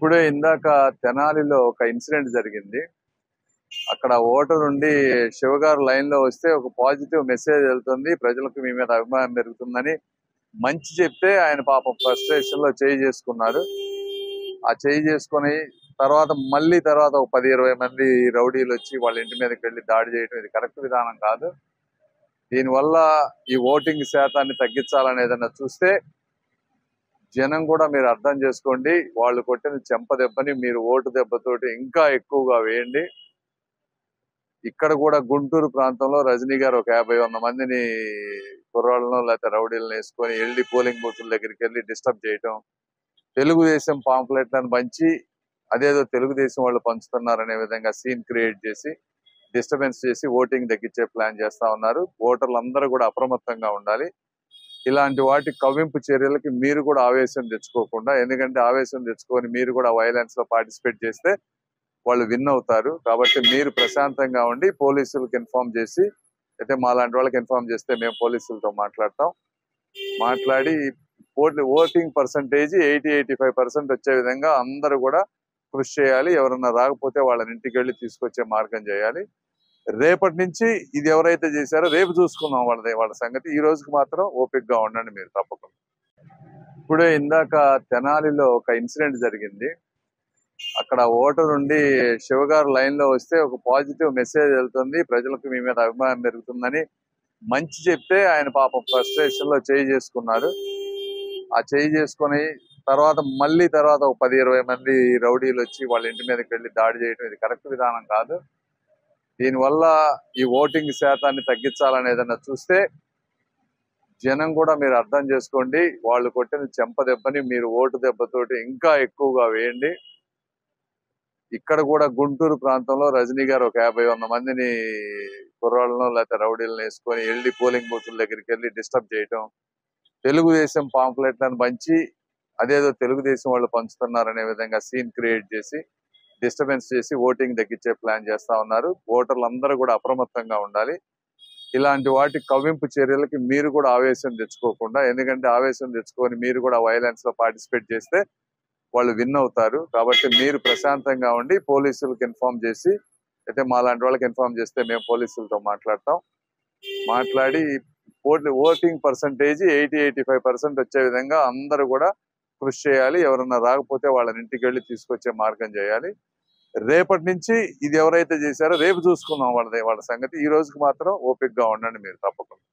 ఇప్పుడే ఇందాక తెనాలిలో ఒక ఇన్సిడెంట్ జరిగింది. అక్కడ ఓటర్ ఉండి శివ గారు లైన్ లో వస్తే ఒక పాజిటివ్ మెసేజ్ వెళ్తుంది, ప్రజలకు మీ మీద అభిమానం పెరుగుతుందని మంచి చెప్తే ఆయన పాపం ఫ్రస్ట్రేషన్ లో చేయి చేసుకున్నారు. ఆ చేయి చేసుకుని తర్వాత ఒక 10-20 మంది రౌడీలు వచ్చి వాళ్ళ ఇంటి మీదకి వెళ్ళి దాడి చేయడం ఇది కరెక్ట్ విధానం కాదు. దీనివల్ల ఈ ఓటింగ్ శాతాన్ని తగ్గించాలని ఏదన్నా చూస్తే జనం కూడా మీరు అర్థం చేసుకోండి. వాళ్ళు కొట్టిన చెంప దెబ్బని మీరు ఓటు దెబ్బతోటి ఇంకా ఎక్కువగా వేయండి. ఇక్కడ కూడా గుంటూరు ప్రాంతంలో రజనీ గారు ఒక 50-100 మందిని కుర్రాళ్ళను లేకపోతే రౌడీలను వేసుకొని వెళ్ళి పోలింగ్ బూతుల దగ్గరికి వెళ్ళి డిస్టర్బ్ చేయటం, తెలుగుదేశం పాంప్లెట్లను పంచి అదేదో తెలుగుదేశం వాళ్ళు పంచుతున్నారనే విధంగా సీన్ క్రియేట్ చేసి డిస్టర్బెన్స్ చేసి ఓటింగ్ తగ్గించే ప్లాన్ చేస్తా ఉన్నారు. ఓటర్లు అందరూ కూడా అప్రమత్తంగా ఉండాలి. ఇలాంటి వాటి కవ్వింపు చర్యలకి మీరు కూడా ఆవేశం తెచ్చుకోకుండా, ఎందుకంటే ఆవేశం తెచ్చుకొని మీరు కూడా వైలెన్స్ లో పార్టిసిపేట్ చేస్తే వాళ్ళు విన్ అవుతారు. కాబట్టి మీరు ప్రశాంతంగా ఉండి పోలీసులకు ఇన్ఫార్మ్ చేసి, అయితే మా లాంటి వాళ్ళకి ఇన్ఫార్మ్ చేస్తే మేము పోలీసులతో మాట్లాడి ఓటింగ్ పర్సంటేజ్ 80-85% వచ్చే విధంగా అందరూ కూడా కృషి చేయాలి. ఎవరన్నా రాకపోతే వాళ్ళని ఇంటికి వెళ్ళి తీసుకొచ్చే మార్గం చేయాలి. రేపటి నుంచి ఇది ఎవరైతే చేశారో రేపు చూసుకుందాం వాళ్ళ సంగతి. ఈ రోజుకి మాత్రం ఓపిక గా ఉండండి మీరు తప్పకుండా. ఇప్పుడే ఇందాక తెనాలిలో ఒక ఇన్సిడెంట్ జరిగింది. అక్కడ ఓటర్ ఉండి శివ గారు లైన్ లో వస్తే ఒక పాజిటివ్ మెసేజ్ వెళ్తుంది, ప్రజలకు మీ మీద అభిమానం పెరుగుతుందని మంచి చెప్తే ఆయన పాపం ఫ్రస్ట్రేషన్ లో చేయి చేసుకున్నారు. ఆ చేయి చేసుకుని తర్వాత ఒక 10-20 మంది రౌడీలు వచ్చి వాళ్ళ ఇంటి మీదకి వెళ్ళి దాడి చేయడం ఇది కరెక్ట్ విధానం కాదు. దీనివల్ల ఈ ఓటింగ్ శాతాన్ని తగ్గించాలని ఏదన్నా చూస్తే జనం కూడా మీరు అర్థం చేసుకోండి. వాళ్ళు కొట్టిన చెంప దెబ్బని మీరు ఓటు దెబ్బతోటి ఇంకా ఎక్కువగా వేయండి. ఇక్కడ కూడా గుంటూరు ప్రాంతంలో రజనీ గారు ఒక 50-100 మందిని కుర్రాళ్ళను లేకపోతే రౌడీలను వేసుకొని వెళ్ళి పోలింగ్ బూతుల దగ్గరికి వెళ్ళి డిస్టర్బ్ చేయటం, తెలుగుదేశం పాంప్లెట్లను పంచి అదేదో తెలుగుదేశం వాళ్ళు పంచుతున్నారనే విధంగా సీన్ క్రియేట్ చేసి డిస్టర్బెన్స్ చేసి ఓటింగ్ తగ్గించే ప్లాన్ చేస్తా ఉన్నారు. ఓటర్లు అందరూ కూడా అప్రమత్తంగా ఉండాలి. ఇలాంటి వాటి కవ్వింపు చర్యలకి మీరు కూడా ఆవేశం తెచ్చుకోకుండా, ఎందుకంటే ఆవేశం తెచ్చుకొని మీరు కూడా వైలెన్స్ లో పార్టిసిపేట్ చేస్తే వాళ్ళు విన్ అవుతారు. కాబట్టి మీరు ప్రశాంతంగా ఉండి పోలీసులకు ఇన్ఫార్మ్ చేసి, అయితే మా లాంటి వాళ్ళకి ఇన్ఫార్మ్ చేస్తే మేము పోలీసులతో మాట్లాడి ఓటింగ్ పర్సంటేజ్ 80-85% వచ్చే విధంగా అందరూ కూడా కృషి చేయాలి. ఎవరన్నా రాకపోతే వాళ్ళని ఇంటికి వెళ్ళి తీసుకొచ్చే మార్గం చేయాలి. రేపటి నుంచి ఇది ఎవరైతే చేశారో రేపు చూసుకుందాం వాళ్ళ సంగతి. ఈ రోజుకి మాత్రం ఓపిక గా ఉండండి మీరు తప్పకుండా.